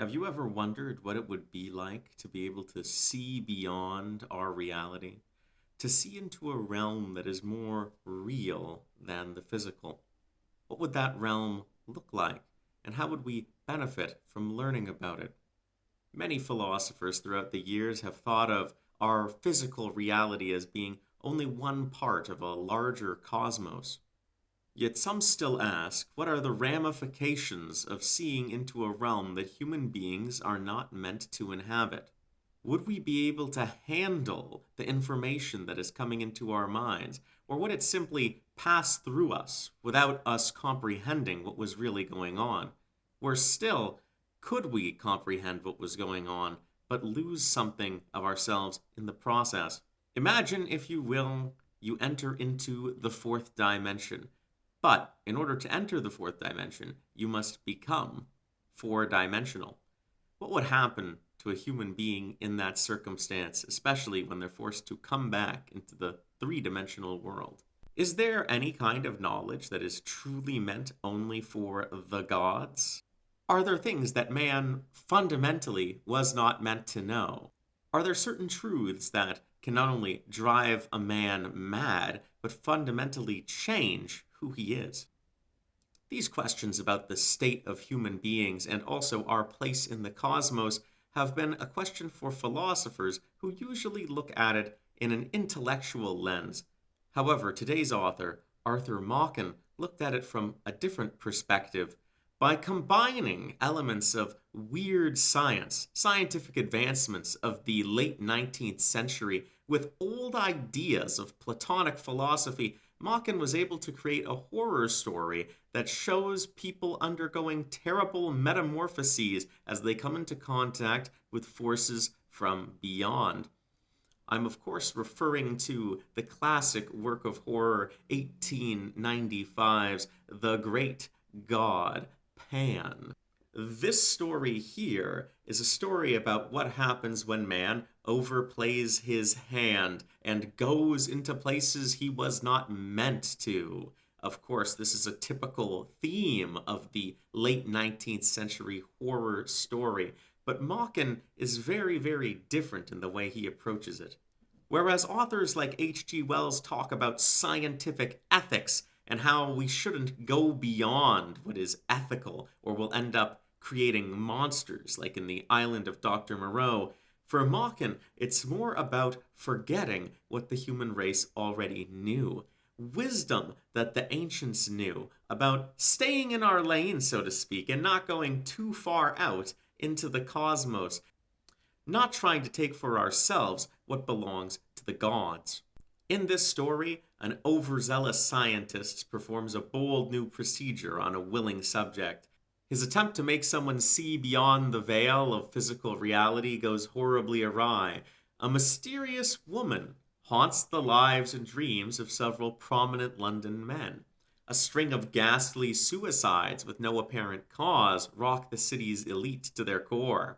Have you ever wondered what it would be like to be able to see beyond our reality? To see into a realm that is more real than the physical? What would that realm look like? And how would we benefit from learning about it? Many philosophers throughout the years have thought of our physical reality as being only one part of a larger cosmos. Yet some still ask, what are the ramifications of seeing into a realm that human beings are not meant to inhabit? Would we be able to handle the information that is coming into our minds, or would it simply pass through us without us comprehending what was really going on? Worse still, could we comprehend what was going on, but lose something of ourselves in the process? Imagine, if you will, you enter into the fourth dimension. But in order to enter the fourth dimension, you must become four-dimensional. What would happen to a human being in that circumstance, especially when they're forced to come back into the three-dimensional world? Is there any kind of knowledge that is truly meant only for the gods? Are there things that man fundamentally was not meant to know? Are there certain truths that can not only drive a man mad, but fundamentally change who he is? These questions about the state of human beings and also our place in the cosmos have been a question for philosophers who usually look at it in an intellectual lens. However, today's author, Arthur Machen, looked at it from a different perspective by combining elements of weird science, scientific advancements of the late 19th century, with old ideas of Platonic philosophy. Machen was able to create a horror story that shows people undergoing terrible metamorphoses as they come into contact with forces from beyond. I'm, of course, referring to the classic work of horror 1895's The Great God, Pan. This story here is a story about what happens when man overplays his hand and goes into places he was not meant to. Of course, this is a typical theme of the late 19th century horror story, but Machen is very, very different in the way he approaches it. Whereas authors like H.G. Wells talk about scientific ethics and how we shouldn't go beyond what is ethical or we'll end up creating monsters like in the Island of Dr. Moreau, for Machen, it's more about forgetting what the human race already knew. Wisdom that the ancients knew about staying in our lane, so to speak, and not going too far out into the cosmos, not trying to take for ourselves what belongs to the gods. In this story, an overzealous scientist performs a bold new procedure on a willing subject. His attempt to make someone see beyond the veil of physical reality goes horribly awry. A mysterious woman haunts the lives and dreams of several prominent London men. A string of ghastly suicides with no apparent cause rock the city's elite to their core.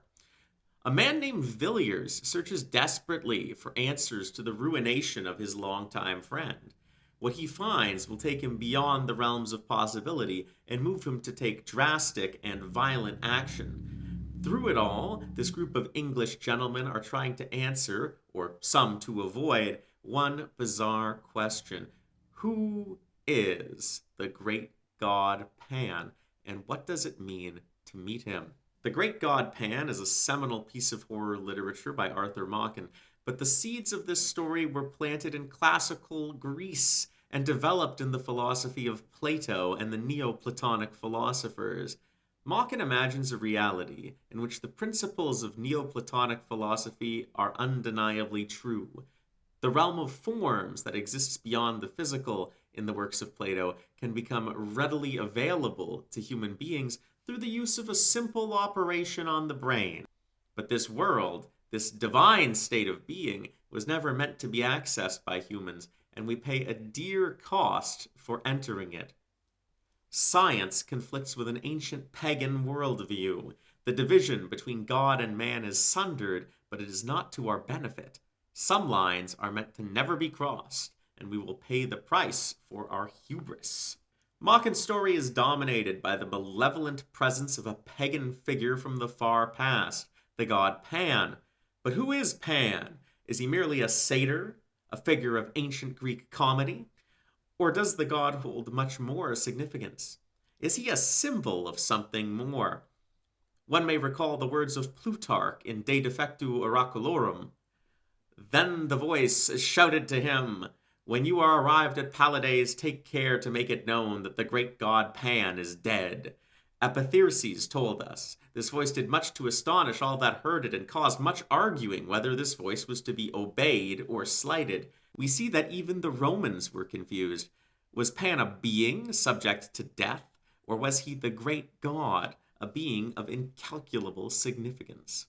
A man named Villiers searches desperately for answers to the ruination of his longtime friend. What he finds will take him beyond the realms of possibility and move him to take drastic and violent action. Through it all, this group of English gentlemen are trying to answer, or some to avoid, one bizarre question. Who is the great god Pan, and what does it mean to meet him? The Great God Pan is a seminal piece of horror literature by Arthur Machen, but the seeds of this story were planted in classical Greece and developed in the philosophy of Plato and the Neo-Platonic philosophers. Machen imagines a reality in which the principles of Neo-Platonic philosophy are undeniably true. The realm of forms that exists beyond the physical in the works of Plato can become readily available to human beings through the use of a simple operation on the brain. But this world, this divine state of being, was never meant to be accessed by humans, and we pay a dear cost for entering it. Science conflicts with an ancient pagan worldview. The division between God and man is sundered, but it is not to our benefit. Some lines are meant to never be crossed, and we will pay the price for our hubris. Machen's story is dominated by the malevolent presence of a pagan figure from the far past, the god Pan. But who is Pan? Is he merely a satyr, a figure of ancient Greek comedy? Or does the god hold much more significance? Is he a symbol of something more? One may recall the words of Plutarch in De Defectu Oraculorum. Then the voice shouted to him, "When you are arrived at Pallades, take care to make it known that the great god Pan is dead." Epitherses told us. This voice did much to astonish all that heard it and caused much arguing whether this voice was to be obeyed or slighted. We see that even the Romans were confused. Was Pan a being subject to death, or was he the great god, a being of incalculable significance?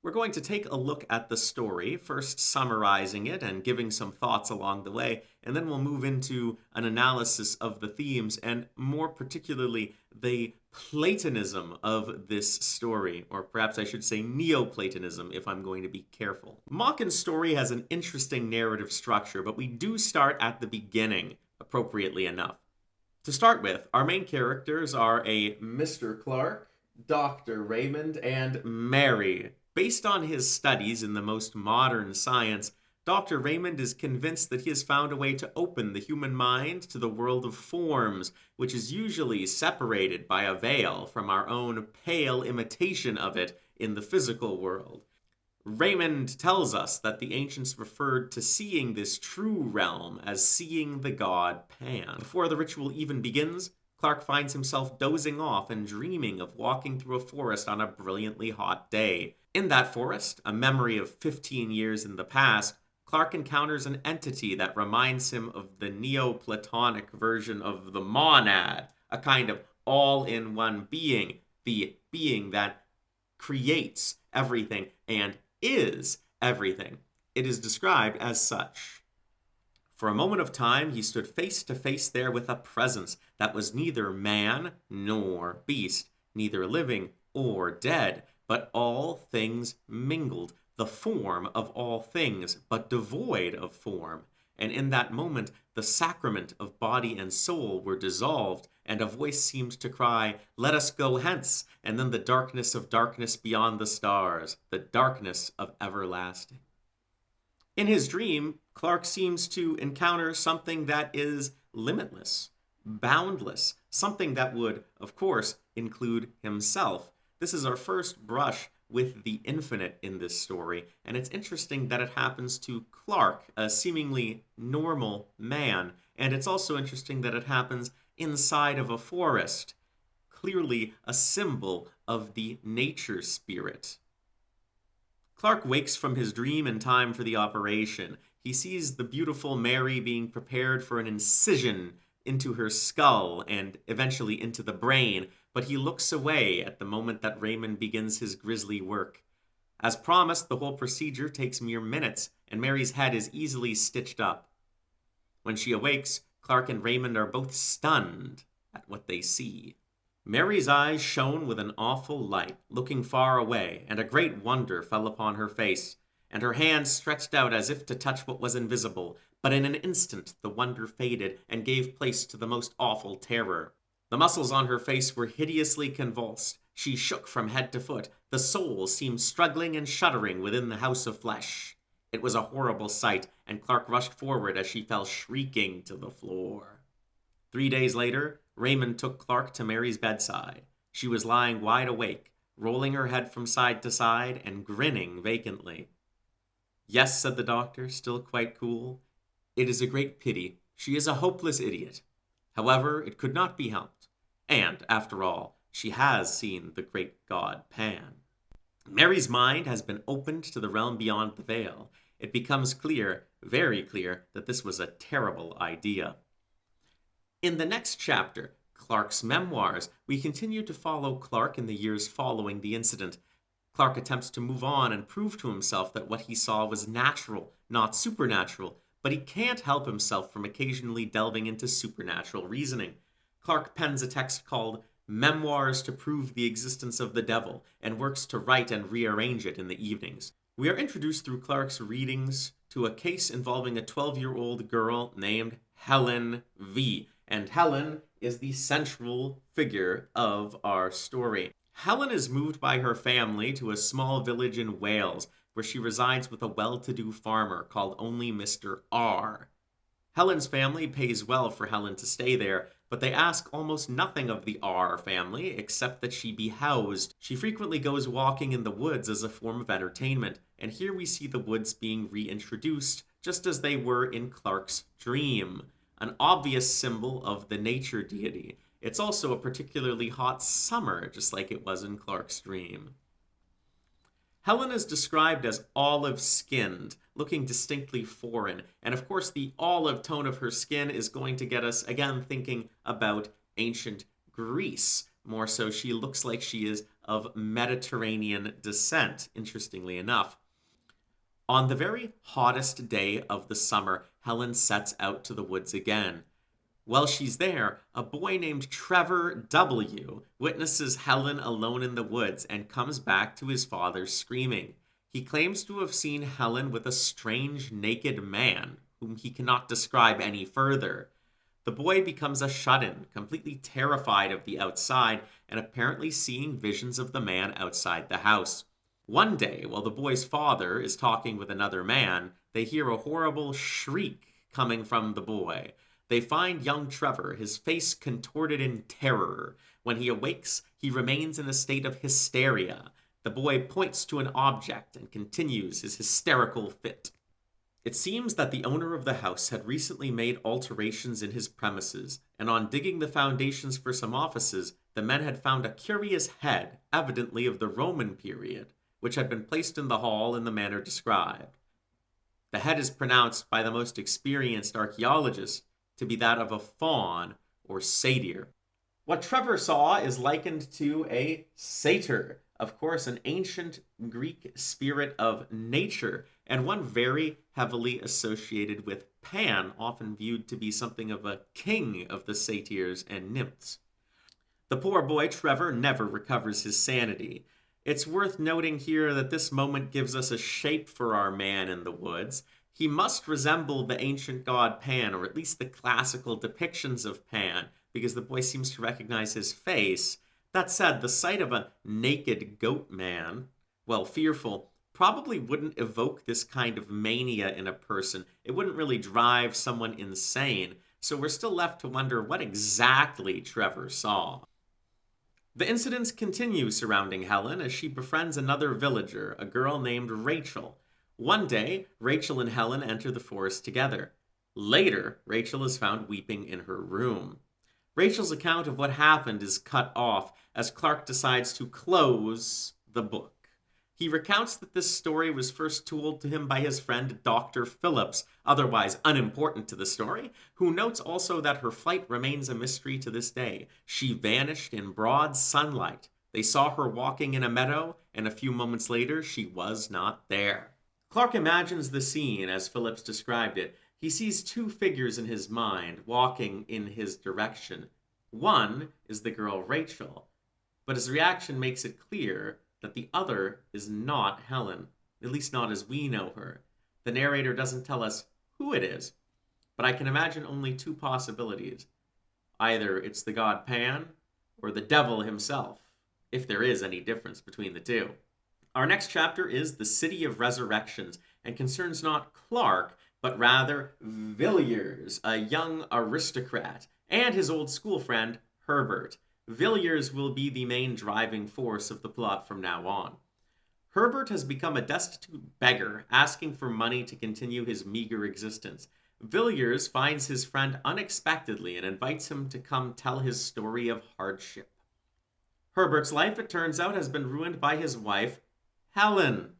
We're going to take a look at the story, first summarizing it and giving some thoughts along the way, and then we'll move into an analysis of the themes and more particularly the Platonism of this story, or perhaps I should say Neo-Platonism if I'm going to be careful. Machen's story has an interesting narrative structure, but we do start at the beginning, appropriately enough. To start with, our main characters are a Mr. Clark, Dr. Raymond, and Mary. Based on his studies in the most modern science, Dr. Raymond is convinced that he has found a way to open the human mind to the world of forms, which is usually separated by a veil from our own pale imitation of it in the physical world. Raymond tells us that the ancients referred to seeing this true realm as seeing the god Pan. Before the ritual even begins, Clark finds himself dozing off and dreaming of walking through a forest on a brilliantly hot day. In that forest, a memory of 15 years in the past, Clark encounters an entity that reminds him of the Neo-Platonic version of the monad, a kind of all-in-one being, the being that creates everything and is everything. It is described as such. For a moment of time, he stood face to face there with a presence that was neither man nor beast, neither living or dead, but all things mingled, the form of all things, but devoid of form. And in that moment, the sacrament of body and soul were dissolved, and a voice seemed to cry, "Let us go hence," and then the darkness of darkness beyond the stars, the darkness of everlasting. In his dream, Clark seems to encounter something that is limitless, boundless, something that would, of course, include himself. This is our first brush with the infinite in this story, and it's interesting that it happens to Clark, a seemingly normal man, and it's also interesting that it happens inside of a forest, clearly a symbol of the nature spirit. Clark wakes from his dream in time for the operation. He sees the beautiful Mary being prepared for an incision into her skull and eventually into the brain, but he looks away at the moment that Raymond begins his grisly work. As promised, the whole procedure takes mere minutes, and Mary's head is easily stitched up. When she awakes, Clark and Raymond are both stunned at what they see. Mary's eyes shone with an awful light, looking far away, and a great wonder fell upon her face, and her hands stretched out as if to touch what was invisible, but in an instant the wonder faded and gave place to the most awful terror. The muscles on her face were hideously convulsed. She shook from head to foot. The soul seemed struggling and shuddering within the house of flesh. It was a horrible sight, and Clark rushed forward as she fell shrieking to the floor. 3 days later, Raymond took Clark to Mary's bedside. She was lying wide awake, rolling her head from side to side and grinning vacantly. "Yes," said the doctor, still quite cool. "It is a great pity. She is a hopeless idiot. However, it could not be helped. And, after all, she has seen the great god Pan." Mary's mind has been opened to the realm beyond the veil. It becomes clear, very clear, that this was a terrible idea. In the next chapter, Clark's Memoirs, we continue to follow Clark in the years following the incident. Clark attempts to move on and prove to himself that what he saw was natural, not supernatural, but he can't help himself from occasionally delving into supernatural reasoning. Clark pens a text called Memoirs to Prove the Existence of the Devil, and works to write and rearrange it in the evenings. We are introduced through Clark's readings to a case involving a 12-year-old girl named Helen V. And Helen is the central figure of our story. Helen is moved by her family to a small village in Wales where she resides with a well-to-do farmer called only Mr. R. Helen's family pays well for Helen to stay there, but they ask almost nothing of the R family except that she be housed. She frequently goes walking in the woods as a form of entertainment, and here we see the woods being reintroduced just as they were in Clark's dream, an obvious symbol of the nature deity. It's also a particularly hot summer, just like it was in Clark's dream. Helen is described as olive-skinned, looking distinctly foreign, and of course the olive tone of her skin is going to get us, again, thinking about ancient Greece. More so, she looks like she is of Mediterranean descent, interestingly enough. On the very hottest day of the summer, Helen sets out to the woods again. While she's there, a boy named Trevor W. witnesses Helen alone in the woods and comes back to his father screaming. He claims to have seen Helen with a strange naked man, whom he cannot describe any further. The boy becomes a shut-in, completely terrified of the outside and apparently seeing visions of the man outside the house. One day, while the boy's father is talking with another man, they hear a horrible shriek coming from the boy. They find young Trevor, his face contorted in terror. When he awakes, he remains in a state of hysteria. The boy points to an object and continues his hysterical fit. It seems that the owner of the house had recently made alterations in his premises, and on digging the foundations for some offices, the men had found a curious head, evidently of the Roman period, which had been placed in the hall in the manner described. The head is pronounced by the most experienced archaeologists to be that of a faun or satyr. What Trevor saw is likened to a satyr, of course, an ancient Greek spirit of nature, and one very heavily associated with Pan, often viewed to be something of a king of the satyrs and nymphs. The poor boy Trevor never recovers his sanity. It's worth noting here that this moment gives us a shape for our man in the woods. He must resemble the ancient god Pan, or at least the classical depictions of Pan, because the boy seems to recognize his face. That said, the sight of a naked goat man, well, fearful, probably wouldn't evoke this kind of mania in a person. It wouldn't really drive someone insane, so we're still left to wonder what exactly Trevor saw. The incidents continue surrounding Helen as she befriends another villager, a girl named Rachel. One day, Rachel and Helen enter the forest together. Later, Rachel is found weeping in her room. Rachel's account of what happened is cut off as Clark decides to close the book. He recounts that this story was first told to him by his friend Dr. Phillips, otherwise unimportant to the story, who notes also that her flight remains a mystery to this day. She vanished in broad sunlight. They saw her walking in a meadow, and a few moments later, she was not there. Clark imagines the scene as Phillips described it. He sees two figures in his mind walking in his direction. One is the girl Rachel, but his reaction makes it clear that the other is not Helen, at least not as we know her. The narrator doesn't tell us who it is, but I can imagine only two possibilities. Either it's the god Pan, or the devil himself, if there is any difference between the two. Our next chapter is the City of Resurrections, and concerns not Clark, but rather Villiers, a young aristocrat, and his old school friend, Herbert. Villiers will be the main driving force of the plot from now on. Herbert has become a destitute beggar, asking for money to continue his meager existence. Villiers finds his friend unexpectedly and invites him to come tell his story of hardship. Herbert's life, it turns out, has been ruined by his wife, Helen,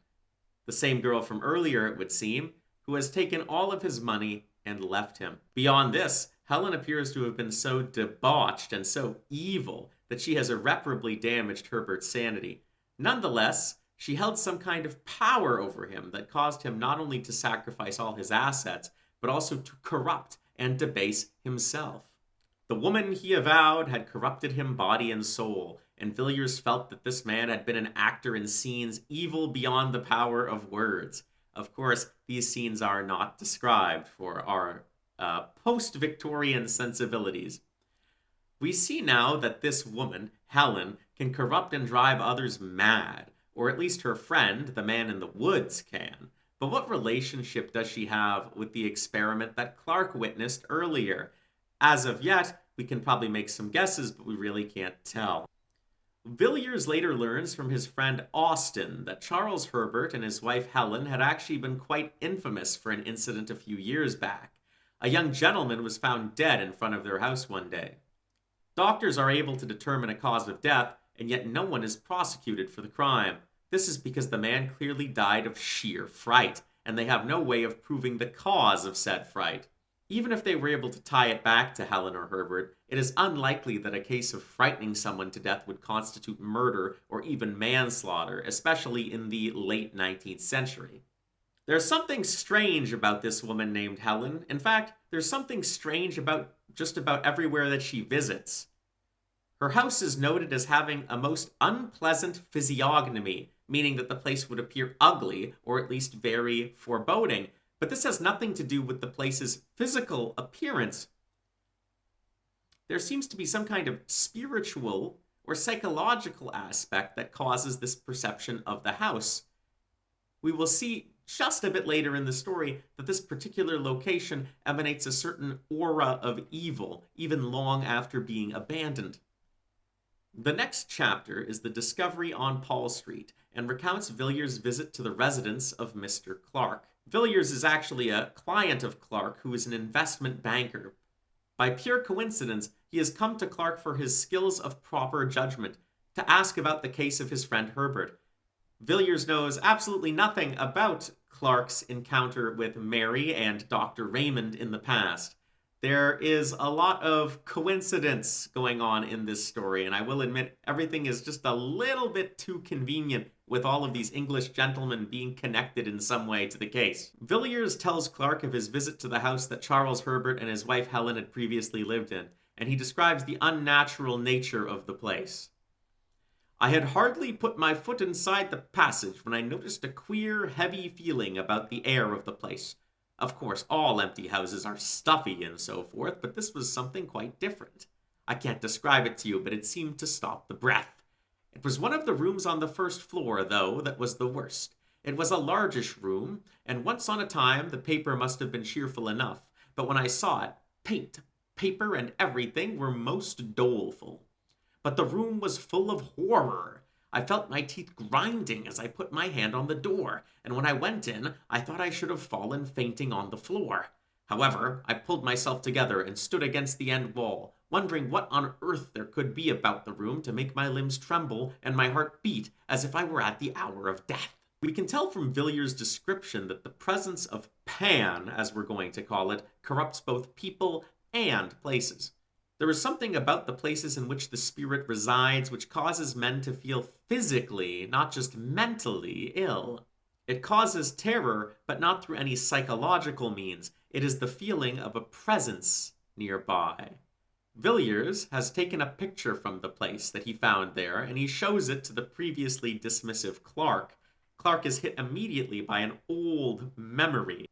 the same girl from earlier, it would seem, who has taken all of his money and left him. Beyond this, Helen appears to have been so debauched and so evil that she has irreparably damaged Herbert's sanity. Nonetheless, she held some kind of power over him that caused him not only to sacrifice all his assets, but also to corrupt and debase himself. The woman he avowed had corrupted him body and soul, and Villiers felt that this man had been an actor in scenes evil beyond the power of words. Of course, these scenes are not described for our post-Victorian sensibilities. We see now that this woman, Helen, can corrupt and drive others mad, or at least her friend, the man in the woods, can. But what relationship does she have with the experiment that Clark witnessed earlier? As of yet, we can probably make some guesses, but we really can't tell. Villiers later learns from his friend Austin that Charles Herbert and his wife Helen had actually been quite infamous for an incident a few years back. A young gentleman was found dead in front of their house one day. Doctors are able to determine a cause of death, and yet no one is prosecuted for the crime. This is because the man clearly died of sheer fright, and they have no way of proving the cause of said fright. Even if they were able to tie it back to Helen or Herbert, it is unlikely that a case of frightening someone to death would constitute murder or even manslaughter, especially in the late 19th century. There's something strange about this woman named Helen. In fact, there's something strange about just about everywhere that she visits. Her house is noted as having a most unpleasant physiognomy, meaning that the place would appear ugly or at least very foreboding. But this has nothing to do with the place's physical appearance. There seems to be some kind of spiritual or psychological aspect that causes this perception of the house. We will see just a bit later in the story that this particular location emanates a certain aura of evil, even long after being abandoned. The next chapter is the discovery on Paul Street and recounts Villiers' visit to the residence of Mr. Clark. Villiers is actually a client of Clark who is an investment banker. By pure coincidence, he has come to Clark for his skills of proper judgment, to ask about the case of his friend Herbert. Villiers knows absolutely nothing about Clark's encounter with Mary and Dr. Raymond in the past. There is a lot of coincidence going on in this story, and I will admit everything is just a little bit too convenient with all of these English gentlemen being connected in some way to the case. Villiers tells Clark of his visit to the house that Charles Herbert and his wife Helen had previously lived in, and he describes the unnatural nature of the place. I had hardly put my foot inside the passage when I noticed a queer, heavy feeling about the air of the place. Of course, all empty houses are stuffy and so forth, but this was something quite different. I can't describe it to you, but it seemed to stop the breath. It was one of the rooms on the first floor, though, that was the worst. It was a largish room, and once on a time the paper must have been cheerful enough, but when I saw it, paint, paper, and everything were most doleful. But the room was full of horror. I felt my teeth grinding as I put my hand on the door, and when I went in, I thought I should have fallen fainting on the floor. However, I pulled myself together and stood against the end wall, wondering what on earth there could be about the room to make my limbs tremble and my heart beat as if I were at the hour of death. We can tell from Villiers' description that the presence of Pan, as we're going to call it, corrupts both people and places. There is something about the places in which the spirit resides which causes men to feel physically, not just mentally, ill. It causes terror, but not through any psychological means. It is the feeling of a presence nearby. Villiers has taken a picture from the place that he found there, and he shows it to the previously dismissive Clark. Clark is hit immediately by an old memory.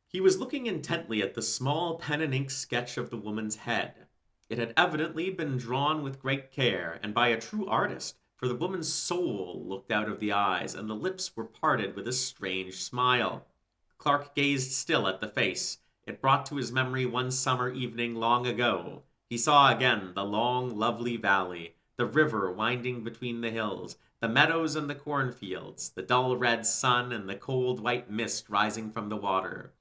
He was looking intently at the small pen and ink sketch of the woman's head. It had evidently been drawn with great care, and by a true artist, for the woman's soul looked out of the eyes, and the lips were parted with a strange smile. Clark gazed still at the face. It brought to his memory one summer evening long ago. He saw again the long, lovely valley, the river winding between the hills, the meadows and the cornfields, the dull red sun and the cold white mist rising from the water.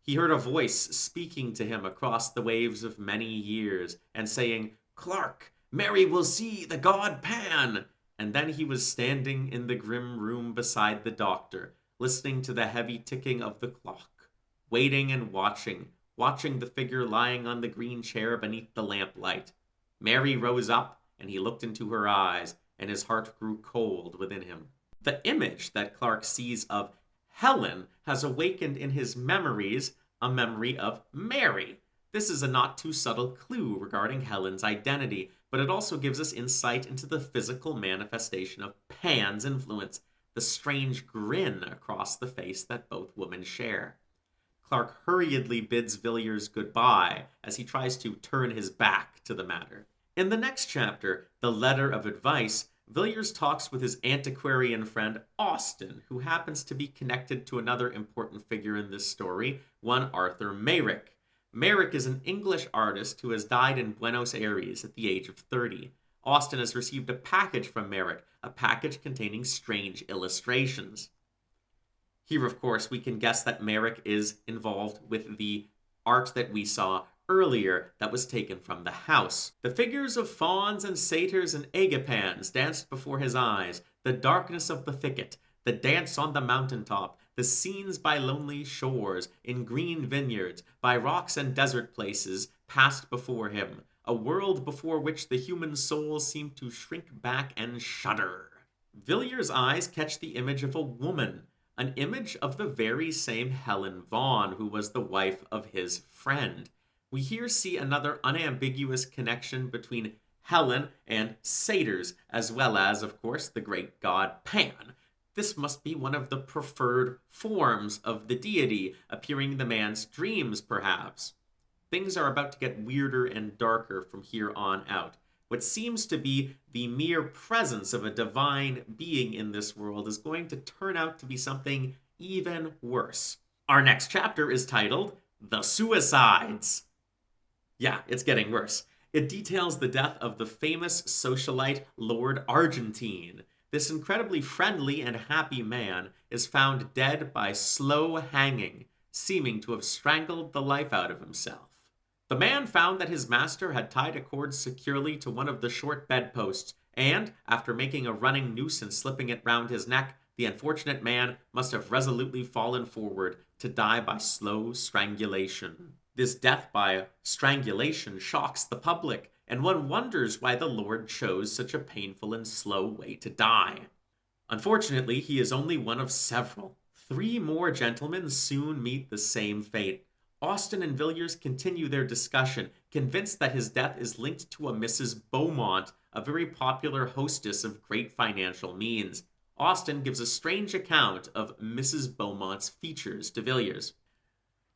He heard a voice speaking to him across the waves of many years, and saying, "Clark, Mary will see the god Pan." And then he was standing in the grim room beside the doctor, listening to the heavy ticking of the clock, waiting and watching the figure lying on the green chair beneath the lamplight. Mary rose up, and he looked into her eyes, and his heart grew cold within him. The image that Clark sees of Helen has awakened in his memories a memory of Mary. This is a not too subtle clue regarding Helen's identity, but it also gives us insight into the physical manifestation of Pan's influence, the strange grin across the face that both women share. Clark hurriedly bids Villiers goodbye as he tries to turn his back to the matter. In the next chapter, The Letter of Advice, Villiers talks with his antiquarian friend Austin, who happens to be connected to another important figure in this story, one Arthur Mayrick. Mayrick is an English artist who has died in Buenos Aires at the age of 30. Austin has received a package from Mayrick, a package containing strange illustrations. Here, of course, we can guess that Mayrick is involved with the art that we saw earlier that was taken from the house. The figures of fauns and satyrs and agapans danced before his eyes, the darkness of the thicket, the dance on the mountaintop, the scenes by lonely shores, in green vineyards, by rocks and desert places, passed before him, a world before which the human soul seemed to shrink back and shudder. Villiers' eyes catch the image of a woman, an image of the very same Helen Vaughan, who was the wife of his friend. We here see another unambiguous connection between Helen and satyrs, as well as, of course, the great god Pan. This must be one of the preferred forms of the deity, appearing in the man's dreams, perhaps. Things are about to get weirder and darker from here on out. What seems to be the mere presence of a divine being in this world is going to turn out to be something even worse. Our next chapter is titled The Suicides. Yeah, it's getting worse. It details the death of the famous socialite Lord Argentine. This incredibly friendly and happy man is found dead by slow hanging, seeming to have strangled the life out of himself. The man found that his master had tied a cord securely to one of the short bedposts, and, after making a running noose and slipping it round his neck, the unfortunate man must have resolutely fallen forward to die by slow strangulation. This death by strangulation shocks the public, and one wonders why the Lord chose such a painful and slow way to die. Unfortunately, he is only one of several. 3 more gentlemen soon meet the same fate. Austin and Villiers continue their discussion, convinced that his death is linked to a Mrs. Beaumont, a very popular hostess of great financial means. Austin gives a strange account of Mrs. Beaumont's features to Villiers.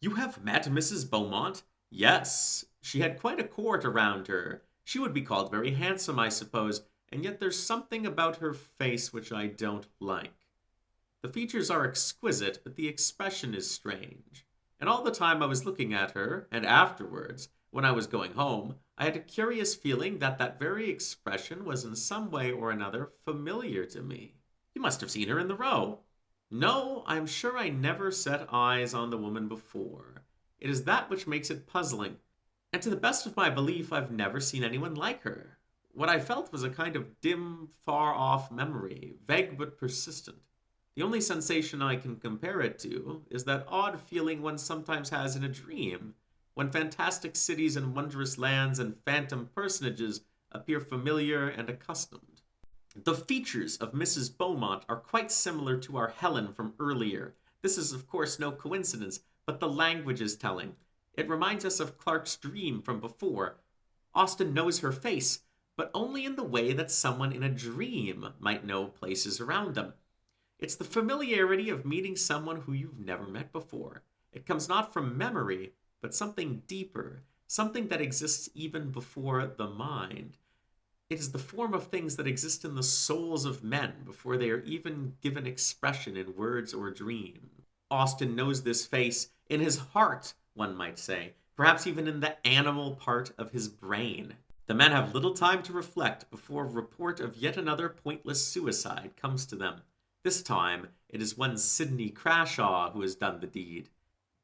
"You have met Mrs. Beaumont?" "Yes. She had quite a court around her. She would be called very handsome, I suppose, and yet there's something about her face which I don't like. The features are exquisite, but the expression is strange. And all the time I was looking at her, and afterwards, when I was going home, I had a curious feeling that that very expression was in some way or another familiar to me." "You must have seen her in the Row." "No, I'm sure I never set eyes on the woman before. It is that which makes it puzzling. And to the best of my belief, I've never seen anyone like her. What I felt was a kind of dim, far-off memory, vague but persistent. The only sensation I can compare it to is that odd feeling one sometimes has in a dream, when fantastic cities and wondrous lands and phantom personages appear familiar and accustomed. The features of Mrs. Beaumont are quite similar to our Helen from earlier. This is, of course, no coincidence, but the language is telling. It reminds us of Clark's dream from before. Austin knows her face, but only in the way that someone in a dream might know places around them. It's the familiarity of meeting someone who you've never met before. It comes not from memory, but something deeper, something that exists even before the mind. It is the form of things that exist in the souls of men before they are even given expression in words or dream. Austin knows this face in his heart, one might say, perhaps even in the animal part of his brain. The men have little time to reflect before report of yet another pointless suicide comes to them. This time, it is one Sidney Crashaw who has done the deed.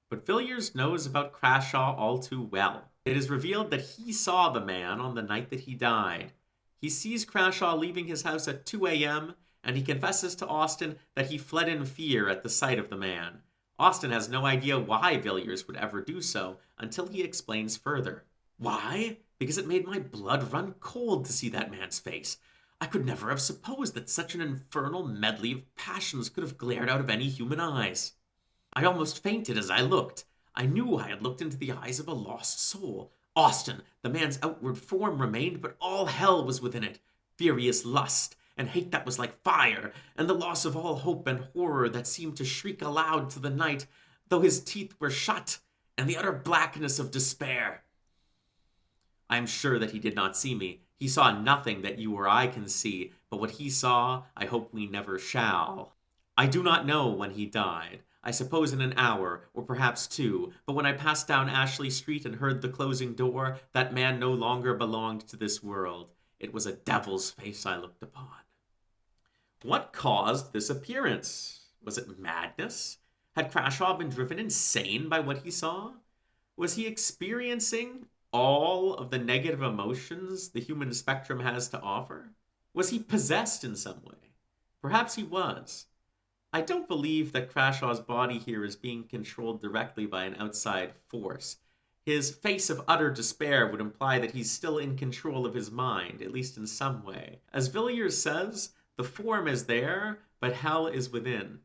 But Villiers knows about Crashaw all too well. It is revealed that he saw the man on the night that he died. He sees Crashaw leaving his house at 2 a.m., and he confesses to Austin that he fled in fear at the sight of the man. Austin has no idea why Villiers would ever do so until he explains further. "Why? Because it made my blood run cold to see that man's face. I could never have supposed that such an infernal medley of passions could have glared out of any human eyes. I almost fainted as I looked. I knew I had looked into the eyes of a lost soul. Austin, the man's outward form remained, but all hell was within it. Furious lust, and hate that was like fire, and the loss of all hope and horror that seemed to shriek aloud to the night, though his teeth were shut, and the utter blackness of despair. I am sure that he did not see me. He saw nothing that you or I can see, but what he saw, I hope we never shall. I do not know when he died. I suppose in an hour, or perhaps two, but when I passed down Ashley Street and heard the closing door, that man no longer belonged to this world. It was a devil's face I looked upon. What caused this appearance? Was it madness? Had Crashaw been driven insane by what he saw? Was he experiencing all of the negative emotions the human spectrum has to offer? Was he possessed in some way? Perhaps he was. I don't believe that Crashaw's body here is being controlled directly by an outside force. His face of utter despair would imply that he's still in control of his mind, at least in some way. As Villiers says, the form is there, but hell is within.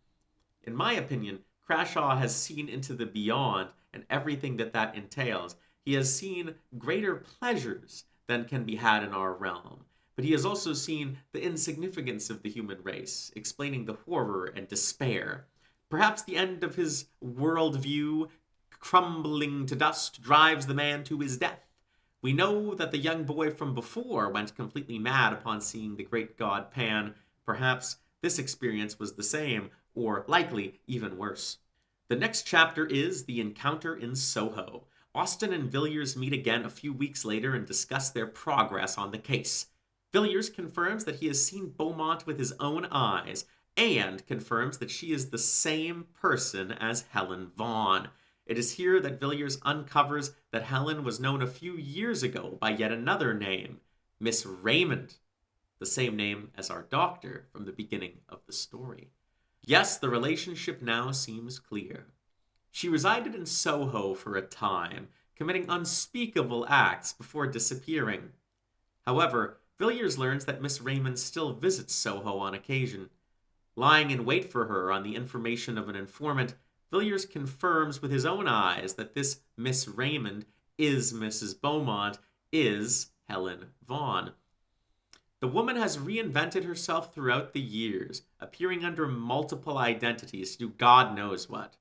In my opinion, Crashaw has seen into the beyond and everything that that entails. He has seen greater pleasures than can be had in our realm. But he has also seen the insignificance of the human race, explaining the horror and despair. Perhaps the end of his worldview, crumbling to dust, drives the man to his death. We know that the young boy from before went completely mad upon seeing the great god Pan. Perhaps this experience was the same, or likely even worse. The next chapter is The Encounter in Soho. Austen and Villiers meet again a few weeks later and discuss their progress on the case. Villiers confirms that he has seen Beaumont with his own eyes, and confirms that she is the same person as Helen Vaughan. It is here that Villiers uncovers that Helen was known a few years ago by yet another name, Miss Raymond, the same name as our doctor from the beginning of the story. Yes, the relationship now seems clear. She resided in Soho for a time, committing unspeakable acts before disappearing. However, Villiers learns that Miss Raymond still visits Soho on occasion. Lying in wait for her on the information of an informant, Villiers confirms with his own eyes that this Miss Raymond is Mrs. Beaumont, is Helen Vaughan. The woman has reinvented herself throughout the years, appearing under multiple identities to do God knows what.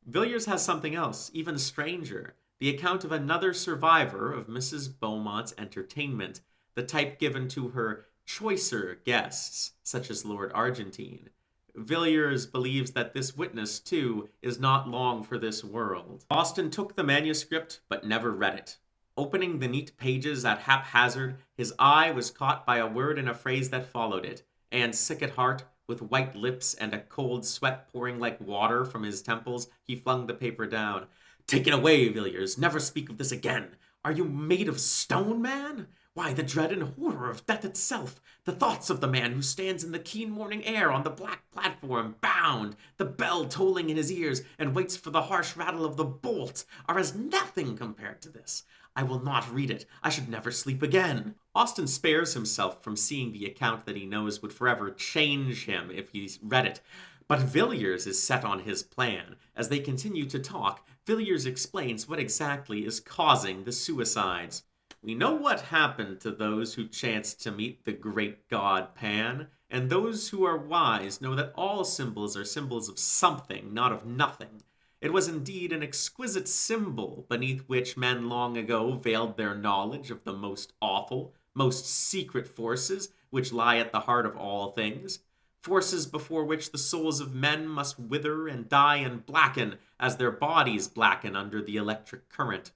Villiers has something else, even stranger, the account of another survivor of Mrs. Beaumont's entertainment, the type given to her choicer guests, such as Lord Argentine. Villiers believes that this witness, too, is not long for this world. Austen took the manuscript, but never read it. Opening the neat pages at haphazard, his eye was caught by a word and a phrase that followed it, and sick at heart, with white lips and a cold sweat pouring like water from his temples, he flung the paper down. "Take it away, Villiers. Never speak of this again. Are you made of stone, man? Why, the dread and horror of death itself, the thoughts of the man who stands in the keen morning air on the black platform, bound, the bell tolling in his ears, and waits for the harsh rattle of the bolt, are as nothing compared to this. I will not read it. I should never sleep again." Austen spares himself from seeing the account that he knows would forever change him if he read it. But Villiers is set on his plan. As they continue to talk, Villiers explains what exactly is causing the suicides. We know what happened to those who chanced to meet the great god Pan, and those who are wise know that all symbols are symbols of something, not of nothing. It was indeed an exquisite symbol beneath which men long ago veiled their knowledge of the most awful, most secret forces which lie at the heart of all things, forces before which the souls of men must wither and die and blacken as their bodies blacken under the electric current.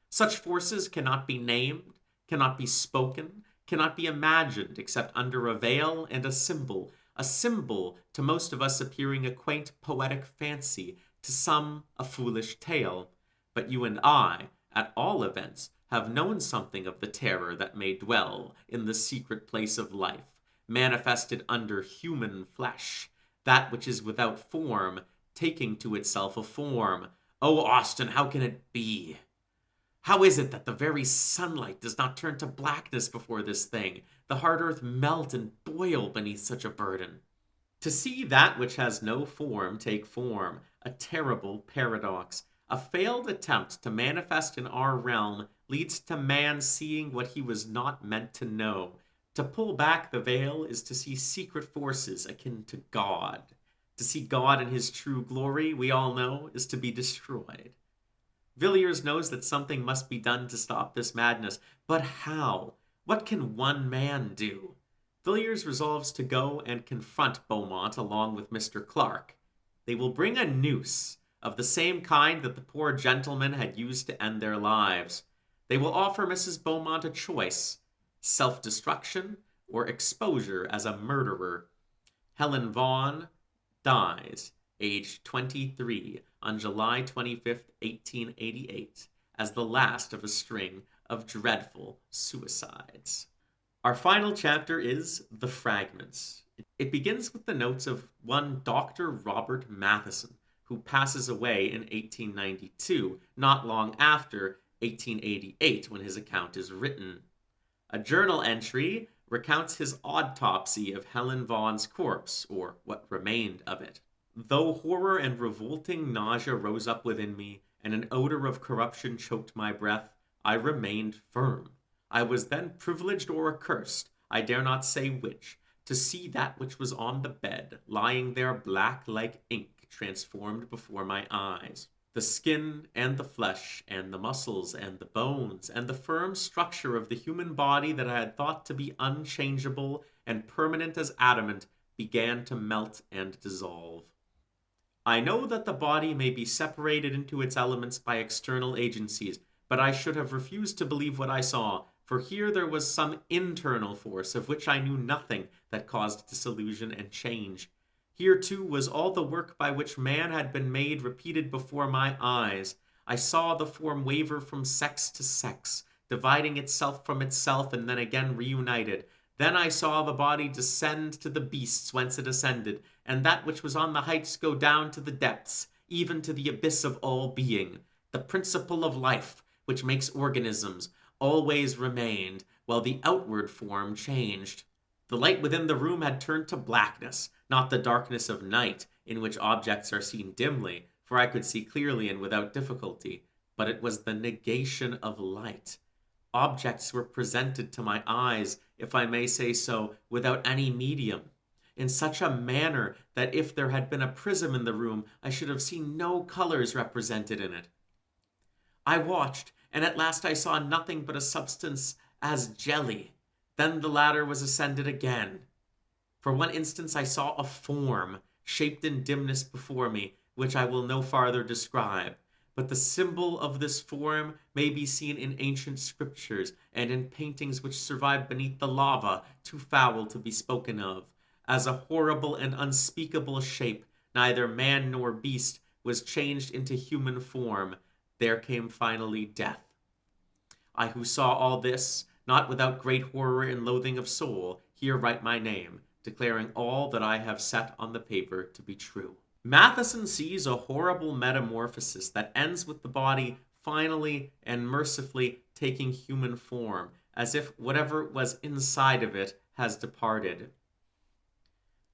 Such forces cannot be named, cannot be spoken, cannot be imagined except under a veil and a symbol to most of us appearing a quaint poetic fancy, to some a foolish tale. But you and I, at all events, have known something of the terror that may dwell in the secret place of life, manifested under human flesh, that which is without form, taking to itself a form. Oh, Austen, how can it be? How is it that the very sunlight does not turn to blackness before this thing, the hard earth melt and boil beneath such a burden? To see that which has no form take form, a terrible paradox. A failed attempt to manifest in our realm leads to man seeing what he was not meant to know. To pull back the veil is to see secret forces akin to God. To see God in his true glory, we all know, is to be destroyed. Villiers knows that something must be done to stop this madness, but how? What can one man do? Villiers resolves to go and confront Beaumont along with Mr. Clark. They will bring a noose, of the same kind that the poor gentlemen had used to end their lives. They will offer Mrs. Beaumont a choice: self-destruction or exposure as a murderer. Helen Vaughan dies, aged 23, on July 25th, 1888, as the last of a string of dreadful suicides. Our final chapter is The Fragments. It begins with the notes of one Dr. Robert Matheson, who passes away in 1892, not long after 1888, when his account is written. A journal entry recounts his autopsy of Helen Vaughan's corpse, or what remained of it. Though horror and revolting nausea rose up within me, and an odor of corruption choked my breath, I remained firm. I was then privileged or accursed, I dare not say which, to see that which was on the bed, lying there black like ink, transformed before my eyes. The skin and the flesh and the muscles and the bones and the firm structure of the human body that I had thought to be unchangeable and permanent as adamant began to melt and dissolve. I know that the body may be separated into its elements by external agencies, but I should have refused to believe what I saw, for here there was some internal force of which I knew nothing that caused dissolution and change. Here, too, was all the work by which man had been made repeated before my eyes. I saw the form waver from sex to sex, dividing itself from itself and then again reunited. Then I saw the body descend to the beasts whence it ascended, and that which was on the heights go down to the depths, even to the abyss of all being. The principle of life, which makes organisms, always remained, while the outward form changed. The light within the room had turned to blackness, not the darkness of night, in which objects are seen dimly, for I could see clearly and without difficulty, but it was the negation of light. Objects were presented to my eyes, if I may say so, without any medium, in such a manner that if there had been a prism in the room, I should have seen no colors represented in it. I watched, and at last I saw nothing but a substance as jelly. Then the ladder was ascended again. For one instant I saw a form, shaped in dimness before me, which I will no farther describe. But the symbol of this form may be seen in ancient scriptures, and in paintings which survive beneath the lava, too foul to be spoken of. As a horrible and unspeakable shape, neither man nor beast, was changed into human form. There came finally death. I who saw all this, not without great horror and loathing of soul, here write my name, declaring all that I have set on the paper to be true. Matheson sees a horrible metamorphosis that ends with the body finally and mercifully taking human form, as if whatever was inside of it has departed.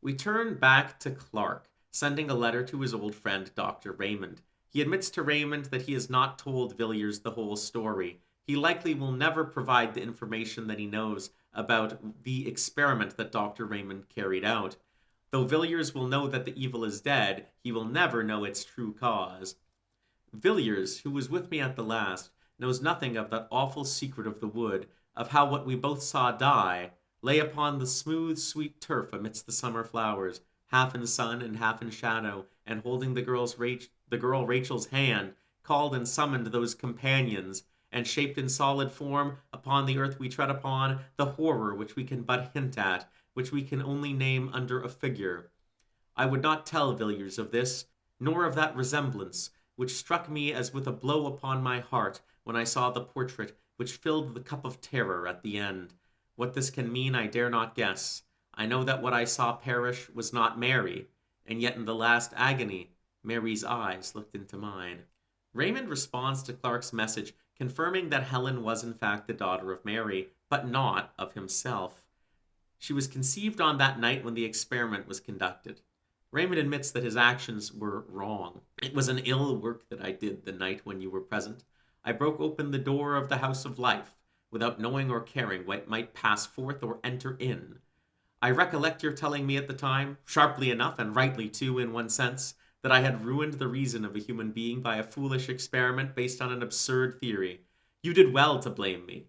We turn back to Clark, sending a letter to his old friend Dr. Raymond. He admits to Raymond that he has not told Villiers the whole story. He likely will never provide the information that he knows about the experiment that Dr. Raymond carried out. Though Villiers will know that the evil is dead, he will never know its true cause. Villiers, who was with me at the last, knows nothing of that awful secret of the wood, of how what we both saw die lay upon the smooth, sweet turf amidst the summer flowers, half in sun and half in shadow, and holding the girl Rachel's hand, called and summoned those companions, and shaped in solid form upon the earth we tread upon the horror which we can but hint at, which we can only name under a figure. I would not tell Villiers of this, nor of that resemblance, which struck me as with a blow upon my heart when I saw the portrait which filled the cup of terror at the end. What this can mean I dare not guess. I know that what I saw perish was not Mary, and yet in the last agony, Mary's eyes looked into mine. Raymond responds to Clark's message, confirming that Helen was in fact the daughter of Mary, but not of himself. She was conceived on that night when the experiment was conducted. Raymond admits that his actions were wrong. It was an ill work that I did the night when you were present. I broke open the door of the house of life, without knowing or caring what might pass forth or enter in. I recollect your telling me at the time, sharply enough and rightly too in one sense, that I had ruined the reason of a human being by a foolish experiment based on an absurd theory. You did well to blame me.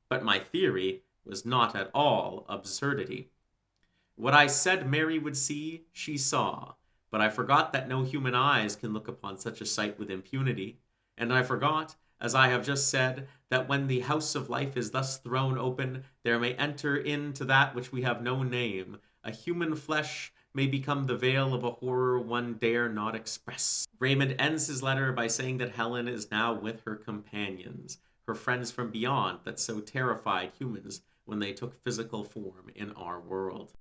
But my theory was not at all absurdity. What I said Mary would see, she saw, but I forgot that no human eyes can look upon such a sight with impunity, and I forgot, as I have just said, that when the house of life is thus thrown open, there may enter into that which we have no name. A human flesh may become the veil of a horror one dare not express. Raymond ends his letter by saying that Helen is now with her companions, her friends from beyond that so terrified humans when they took physical form in our world.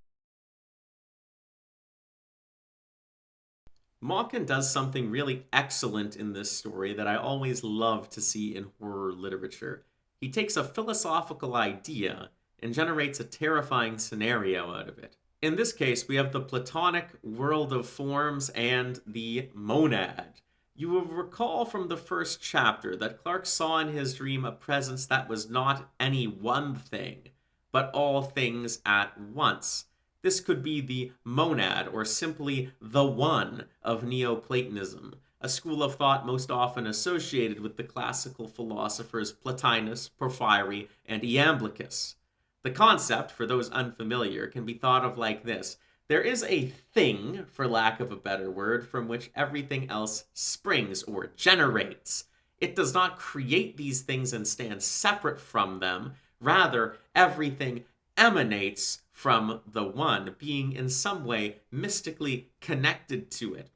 Machen does something really excellent in this story that I always love to see in horror literature. He takes a philosophical idea and generates a terrifying scenario out of it. In this case, we have the Platonic world of forms and the monad. You will recall from the first chapter that Clark saw in his dream a presence that was not any one thing, but all things at once. This could be the monad, or simply the one, of Neo-Platonism, a school of thought most often associated with the classical philosophers Plotinus, Porphyry, and Iamblichus. The concept, for those unfamiliar, can be thought of like this. There is a thing, for lack of a better word, from which everything else springs or generates. It does not create these things and stand separate from them. Rather, everything emanates from the one, being in some way mystically connected to it.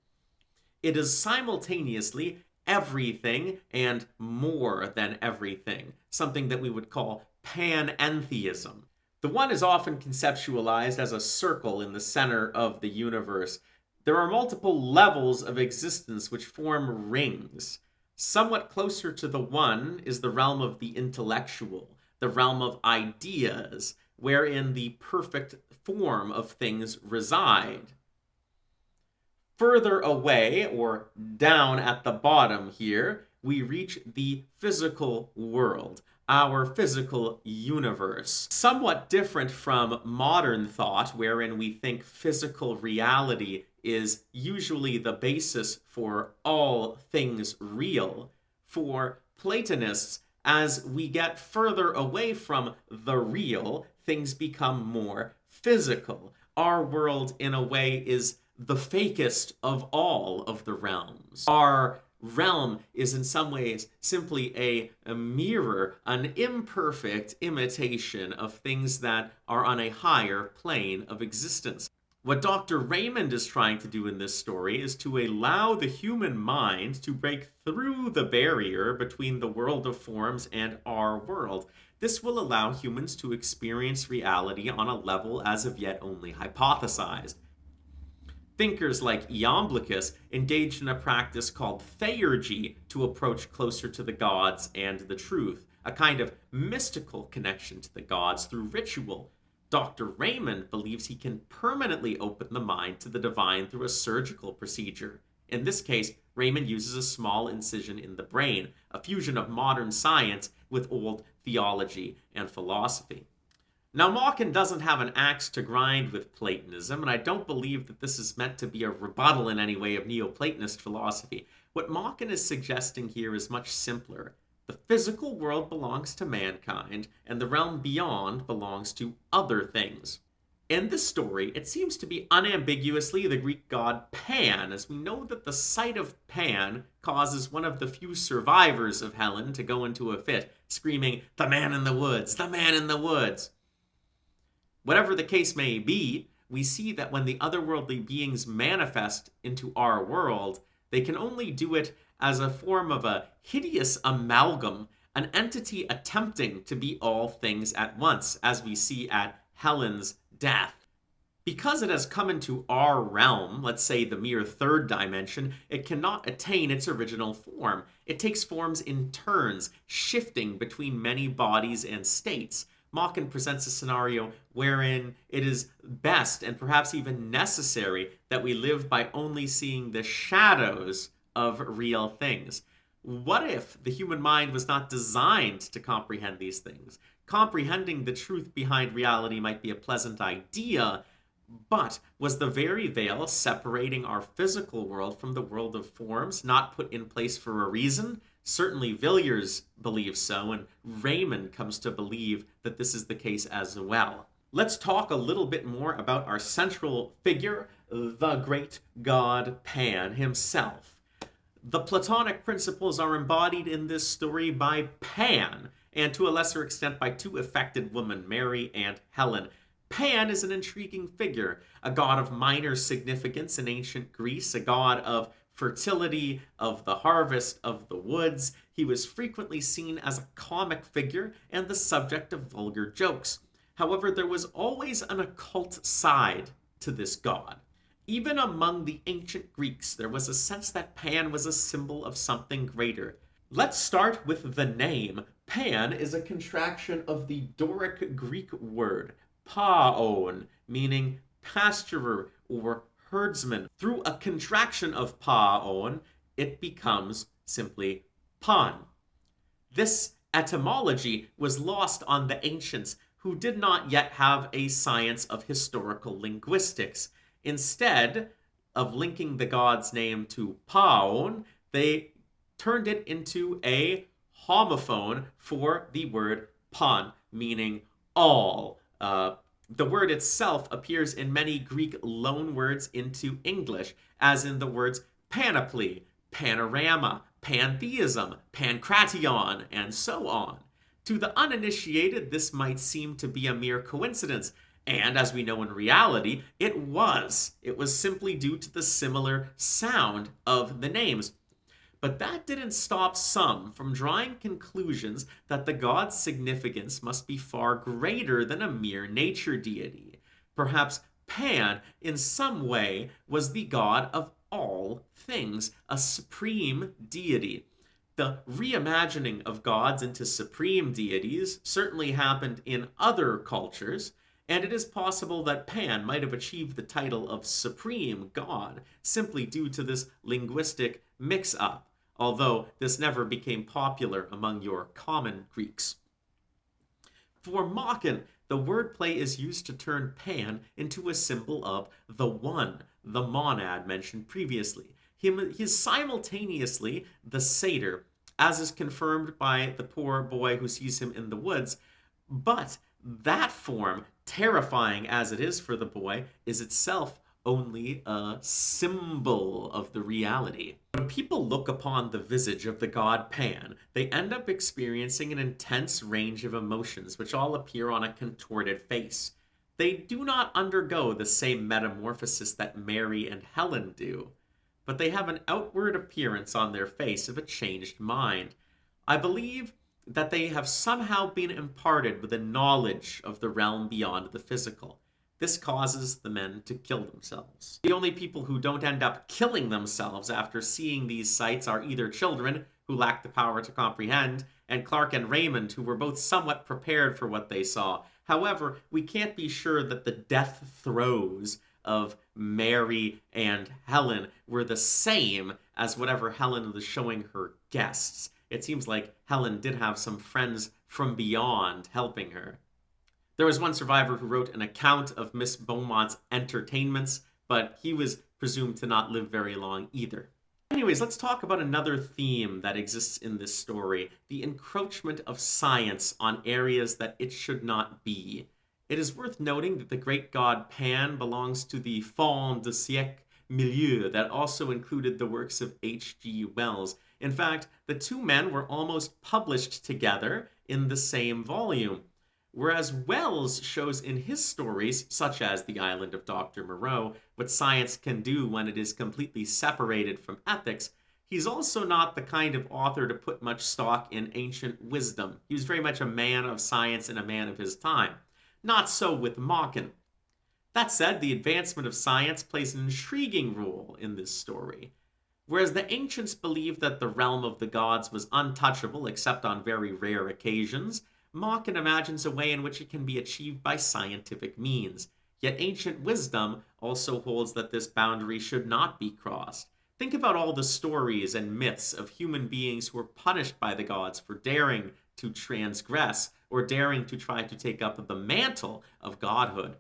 It is simultaneously everything and more than everything, something that we would call panentheism. The one is often conceptualized as a circle in the center of the universe. There are multiple levels of existence which form rings. Somewhat closer to the one is the realm of the intellectual, the realm of ideas, wherein the perfect form of things reside. Further away, or down at the bottom here, we reach the physical world, our physical universe. Somewhat different from modern thought, wherein we think physical reality is usually the basis for all things real. For Platonists, as we get further away from the real, things become more physical. Our world, in a way, is the fakest of all of the realms. Our realm is in some ways simply a mirror, an imperfect imitation of things that are on a higher plane of existence. What Dr. Raymond is trying to do in this story is to allow the human mind to break through the barrier between the world of forms and our world. This will allow humans to experience reality on a level as of yet only hypothesized. Thinkers like Iamblichus engaged in a practice called theurgy to approach closer to the gods and the truth, a kind of mystical connection to the gods through ritual. Dr. Raymond believes he can permanently open the mind to the divine through a surgical procedure. In this case, Raymond uses a small incision in the brain, a fusion of modern science with old theology and philosophy. Now, Machen doesn't have an axe to grind with Platonism, and I don't believe that this is meant to be a rebuttal in any way of Neo-Platonist philosophy. What Machen is suggesting here is much simpler. The physical world belongs to mankind, and the realm beyond belongs to other things. In this story, it seems to be unambiguously the Greek god Pan, as we know that the sight of Pan causes one of the few survivors of Helen to go into a fit, screaming, "The man in the woods! The man in the woods!" Whatever the case may be, we see that when the otherworldly beings manifest into our world, they can only do it as a form of a hideous amalgam, an entity attempting to be all things at once, as we see at Helen's death. Because it has come into our realm, let's say the mere third dimension, it cannot attain its original form. It takes forms in turns, shifting between many bodies and states. Machen presents a scenario wherein it is best and perhaps even necessary that we live by only seeing the shadows of real things. What if the human mind was not designed to comprehend these things? Comprehending the truth behind reality might be a pleasant idea, but was the very veil separating our physical world from the world of forms not put in place for a reason? Certainly Villiers believes so, and Raymond comes to believe that this is the case as well. Let's talk a little bit more about our central figure, the great god Pan himself. The Platonic principles are embodied in this story by Pan, and to a lesser extent by two affected women, Mary and Helen. Pan is an intriguing figure, a god of minor significance in ancient Greece, a god of fertility, of the harvest, of the woods. He was frequently seen as a comic figure and the subject of vulgar jokes. However, there was always an occult side to this god. Even among the ancient Greeks, there was a sense that Pan was a symbol of something greater. Let's start with the name. Pan is a contraction of the Doric Greek word paon, meaning pasturer or herdsman. Through a contraction of paon, it becomes simply Pan. This etymology was lost on the ancients, who did not yet have a science of historical linguistics. Instead of linking the god's name to Paon, they turned it into a homophone for the word pan, meaning all. The word itself appears in many Greek loanwords into English, as in the words panoply, panorama, pantheism, pancration, and so on. To the uninitiated, this might seem to be a mere coincidence, and as we know in reality, it was. It was simply due to the similar sound of the names. But that didn't stop some from drawing conclusions that the god's significance must be far greater than a mere nature deity. Perhaps Pan, in some way, was the god of all things, a supreme deity. The reimagining of gods into supreme deities certainly happened in other cultures, and it is possible that Pan might have achieved the title of supreme god simply due to this linguistic mix-up, although this never became popular among your common Greeks. For Machen, the wordplay is used to turn Pan into a symbol of the one, the monad mentioned previously. He is simultaneously the satyr, as is confirmed by the poor boy who sees him in the woods, but that form, terrifying as it is for the boy, is itself only a symbol of the reality. When people look upon the visage of the god Pan, they end up experiencing an intense range of emotions which all appear on a contorted face. They do not undergo the same metamorphosis that Mary and Helen do, but they have an outward appearance on their face of a changed mind. I believe that they have somehow been imparted with a knowledge of the realm beyond the physical. This causes the men to kill themselves. The only people who don't end up killing themselves after seeing these sights are either children, who lack the power to comprehend, and Clark and Raymond, who were both somewhat prepared for what they saw. However, we can't be sure that the death throes of Mary and Helen were the same as whatever Helen was showing her guests. It seems like Helen did have some friends from beyond helping her. There was one survivor who wrote an account of Miss Beaumont's entertainments, but he was presumed to not live very long either. Anyways, let's talk about another theme that exists in this story, the encroachment of science on areas that it should not be. It is worth noting that the great god Pan belongs to the Fin de Siècle milieu that also included the works of H.G. Wells. In fact, the two men were almost published together in the same volume. Whereas Wells shows in his stories, such as The Island of Dr. Moreau, what science can do when it is completely separated from ethics, he's also not the kind of author to put much stock in ancient wisdom. He was very much a man of science and a man of his time. Not so with Machen. That said, the advancement of science plays an intriguing role in this story. Whereas the ancients believed that the realm of the gods was untouchable except on very rare occasions, Machen imagines a way in which it can be achieved by scientific means. Yet ancient wisdom also holds that this boundary should not be crossed. Think about all the stories and myths of human beings who were punished by the gods for daring to transgress or daring to try to take up the mantle of godhood.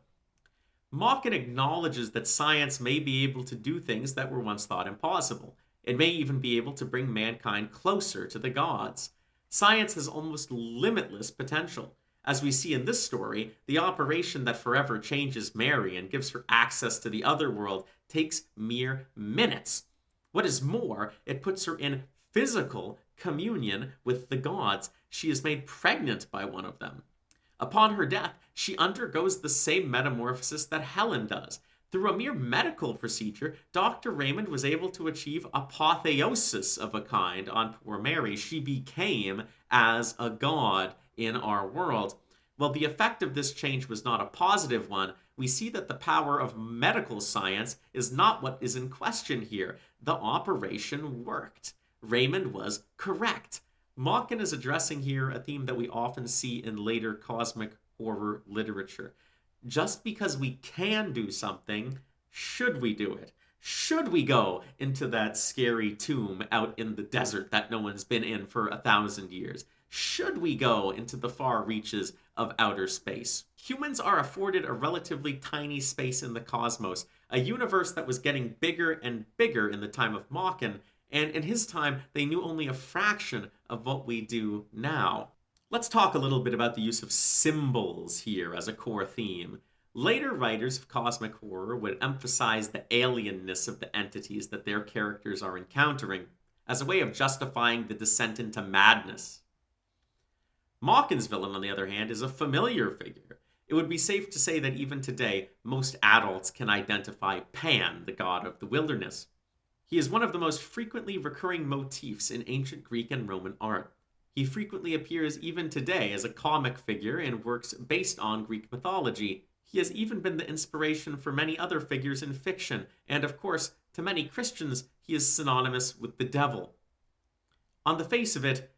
Machen acknowledges that science may be able to do things that were once thought impossible. It may even be able to bring mankind closer to the gods. Science has almost limitless potential. As we see in this story, the operation that forever changes Mary and gives her access to the other world takes mere minutes. What is more, it puts her in physical communion with the gods. She is made pregnant by one of them. Upon her death, she undergoes the same metamorphosis that Helen does. Through a mere medical procedure, Dr. Raymond was able to achieve apotheosis of a kind on poor Mary. She became as a god in our world. While the effect of this change was not a positive one, we see that the power of medical science is not what is in question here. The operation worked. Raymond was correct. Machen is addressing here a theme that we often see in later cosmic horror literature. Just because we can do something, should we do it? Should we go into that scary tomb out in the desert that no one's been in for 1,000 years? Should we go into the far reaches of outer space? Humans are afforded a relatively tiny space in the cosmos, a universe that was getting bigger and bigger in the time of Machen, and in his time, they knew only a fraction of what we do now. Let's talk a little bit about the use of symbols here as a core theme. Later writers of cosmic horror would emphasize the alienness of the entities that their characters are encountering as a way of justifying the descent into madness. Machen's villain, on the other hand, is a familiar figure. It would be safe to say that even today, most adults can identify Pan, the god of the wilderness. He is one of the most frequently recurring motifs in ancient Greek and Roman art. He frequently appears even today as a comic figure in works based on Greek mythology. He has even been the inspiration for many other figures in fiction, and of course, to many Christians, he is synonymous with the devil. On the face of it,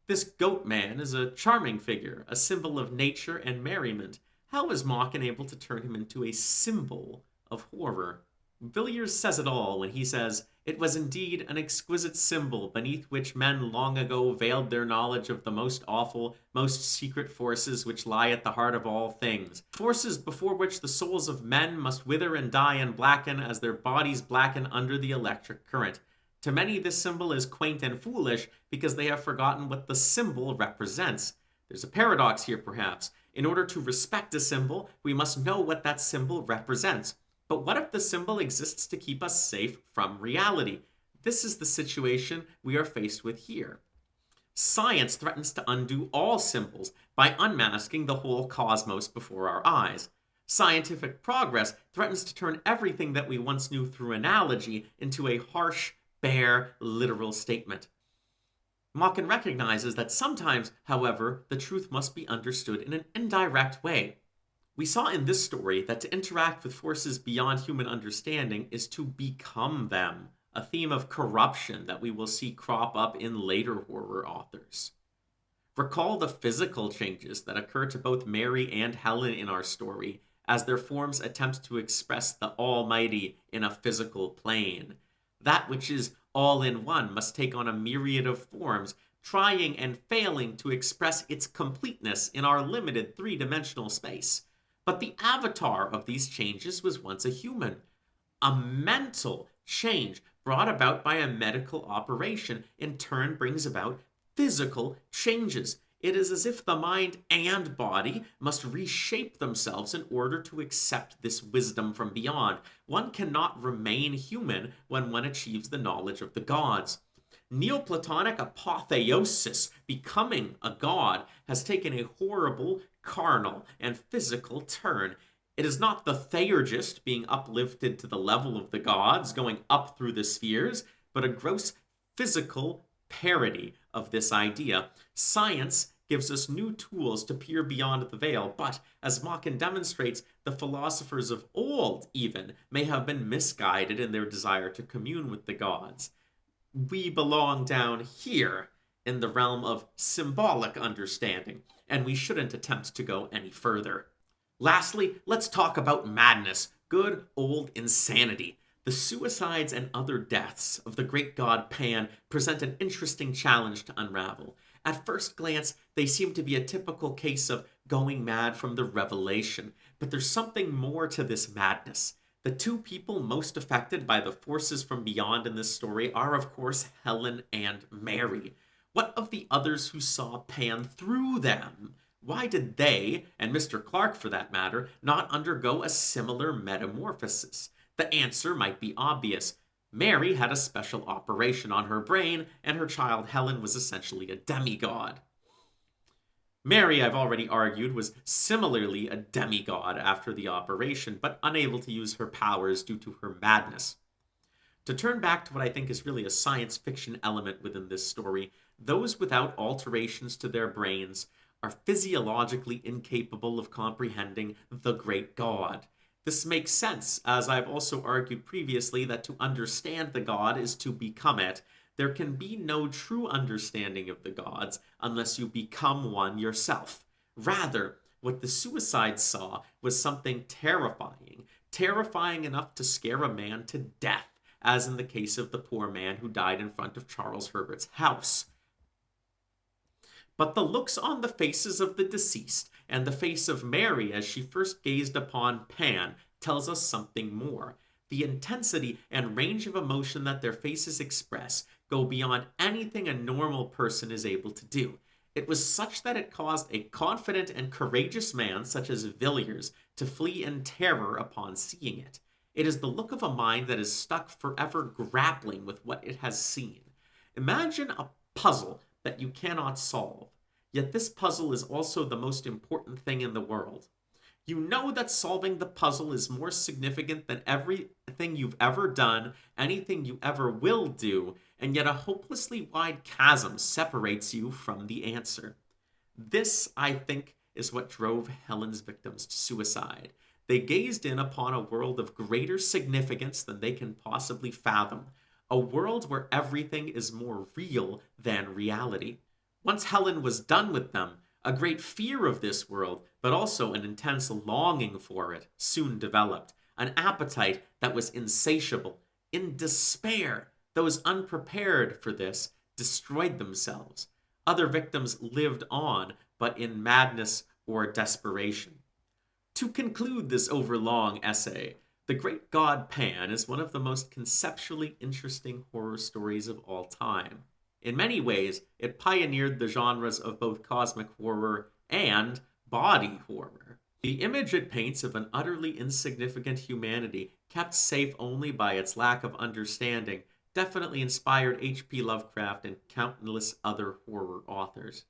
this goat man is a charming figure, a symbol of nature and merriment. How is Machen able to turn him into a symbol of horror? Villiers says it all when he says, "It was indeed an exquisite symbol beneath which men long ago veiled their knowledge of the most awful, most secret forces which lie at the heart of all things. Forces before which the souls of men must wither and die and blacken as their bodies blacken under the electric current. To many this symbol is quaint and foolish because they have forgotten what the symbol represents." There's a paradox here, perhaps. In order to respect a symbol, we must know what that symbol represents. But what if the symbol exists to keep us safe from reality? This is the situation we are faced with here. Science threatens to undo all symbols by unmasking the whole cosmos before our eyes. Scientific progress threatens to turn everything that we once knew through analogy into a harsh, bare, literal statement. Machen recognizes that sometimes, however, the truth must be understood in an indirect way. We saw in this story that to interact with forces beyond human understanding is to become them, a theme of corruption that we will see crop up in later horror authors. Recall the physical changes that occur to both Mary and Helen in our story, as their forms attempt to express the Almighty in a physical plane. That which is all in one must take on a myriad of forms, trying and failing to express its completeness in our limited three-dimensional space. But the avatar of these changes was once a human. A mental change brought about by a medical operation in turn brings about physical changes. It is as if the mind and body must reshape themselves in order to accept this wisdom from beyond. One cannot remain human when one achieves the knowledge of the gods. Neo-Platonic apotheosis, becoming a god, has taken a horrible, carnal, and physical turn. It is not the theurgist being uplifted to the level of the gods, going up through the spheres, but a gross physical parody of this idea. Science gives us new tools to peer beyond the veil, but, as Machen demonstrates, the philosophers of old, even, may have been misguided in their desire to commune with the gods. We belong down here, in the realm of symbolic understanding, and we shouldn't attempt to go any further. Lastly, let's talk about madness, good old insanity. The suicides and other deaths of the great god Pan present an interesting challenge to unravel. At first glance, they seem to be a typical case of going mad from the revelation, but there's something more to this madness. The two people most affected by the forces from beyond in this story are, of course, Helen and Mary. What of the others who saw Pan through them? Why did they, and Mr. Clark for that matter, not undergo a similar metamorphosis? The answer might be obvious. Mary had a special operation on her brain, and her child Helen was essentially a demigod. Mary, I've already argued, was similarly a demigod after the operation, but unable to use her powers due to her madness. To turn back to what I think is really a science fiction element within this story, those without alterations to their brains are physiologically incapable of comprehending the great god. This makes sense, as I've also argued previously that to understand the god is to become it. There can be no true understanding of the gods unless you become one yourself. Rather, what the suicides saw was something terrifying, terrifying enough to scare a man to death, as in the case of the poor man who died in front of Charles Herbert's house. But the looks on the faces of the deceased and the face of Mary as she first gazed upon Pan tells us something more. The intensity and range of emotion that their faces express go beyond anything a normal person is able to do. It was such that it caused a confident and courageous man such as Villiers to flee in terror upon seeing it. It is the look of a mind that is stuck forever grappling with what it has seen. Imagine a puzzle that you cannot solve, yet this puzzle is also the most important thing in the world. You know that solving the puzzle is more significant than everything you've ever done, anything you ever will do, and yet a hopelessly wide chasm separates you from the answer. This, I think, is what drove Helen's victims to suicide. They gazed in upon a world of greater significance than they can possibly fathom, a world where everything is more real than reality. Once Helen was done with them, a great fear of this world, but also an intense longing for it, soon developed. An appetite that was insatiable. In despair, those unprepared for this destroyed themselves. Other victims lived on, but in madness or desperation. To conclude this overlong essay, the great god Pan is one of the most conceptually interesting horror stories of all time. In many ways, it pioneered the genres of both cosmic horror and body horror. The image it paints of an utterly insignificant humanity, kept safe only by its lack of understanding, definitely inspired H.P. Lovecraft and countless other horror authors.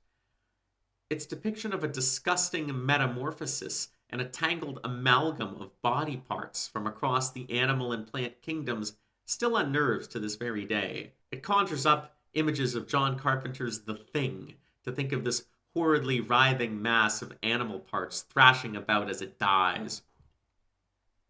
Its depiction of a disgusting metamorphosis and a tangled amalgam of body parts from across the animal and plant kingdoms still unnerves to this very day. It conjures up images of John Carpenter's The Thing, to think of this horridly writhing mass of animal parts thrashing about as it dies.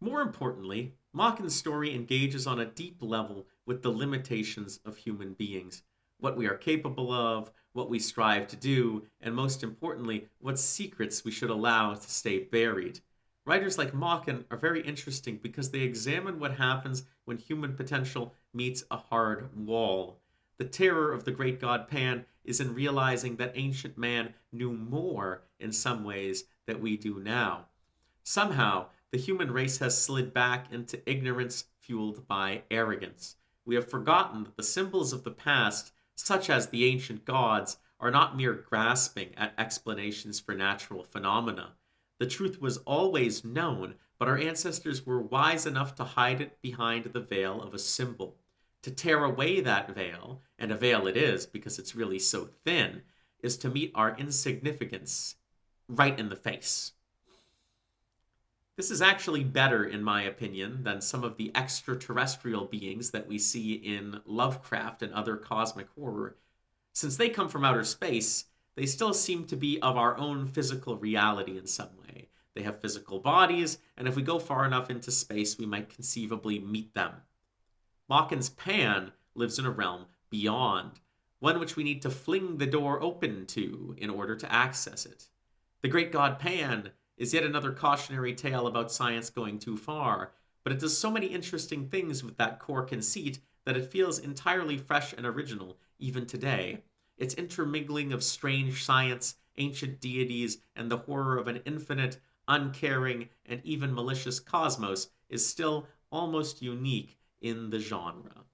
More importantly, Machen's story engages on a deep level with the limitations of human beings, what we are capable of, what we strive to do, and most importantly, what secrets we should allow to stay buried. Writers like Machen are very interesting because they examine what happens when human potential meets a hard wall. The terror of the great god Pan is in realizing that ancient man knew more in some ways than we do now. Somehow, the human race has slid back into ignorance fueled by arrogance. We have forgotten that the symbols of the past, such as the ancient gods, are not mere grasping at explanations for natural phenomena. The truth was always known, but our ancestors were wise enough to hide it behind the veil of a symbol. To tear away that veil, and a veil it is because it's really so thin, is to meet our insignificance right in the face. This is actually better, in my opinion, than some of the extraterrestrial beings that we see in Lovecraft and other cosmic horror. Since they come from outer space, they still seem to be of our own physical reality in some way. They have physical bodies, and if we go far enough into space, we might conceivably meet them. Machen's Pan lives in a realm beyond, one which we need to fling the door open to in order to access it. The great god Pan is yet another cautionary tale about science going too far. but it does so many interesting things with that core conceit that it feels entirely fresh and original even today. Its intermingling of strange science, ancient deities, and the horror of an infinite, uncaring, and even malicious cosmos is still almost unique in the genre.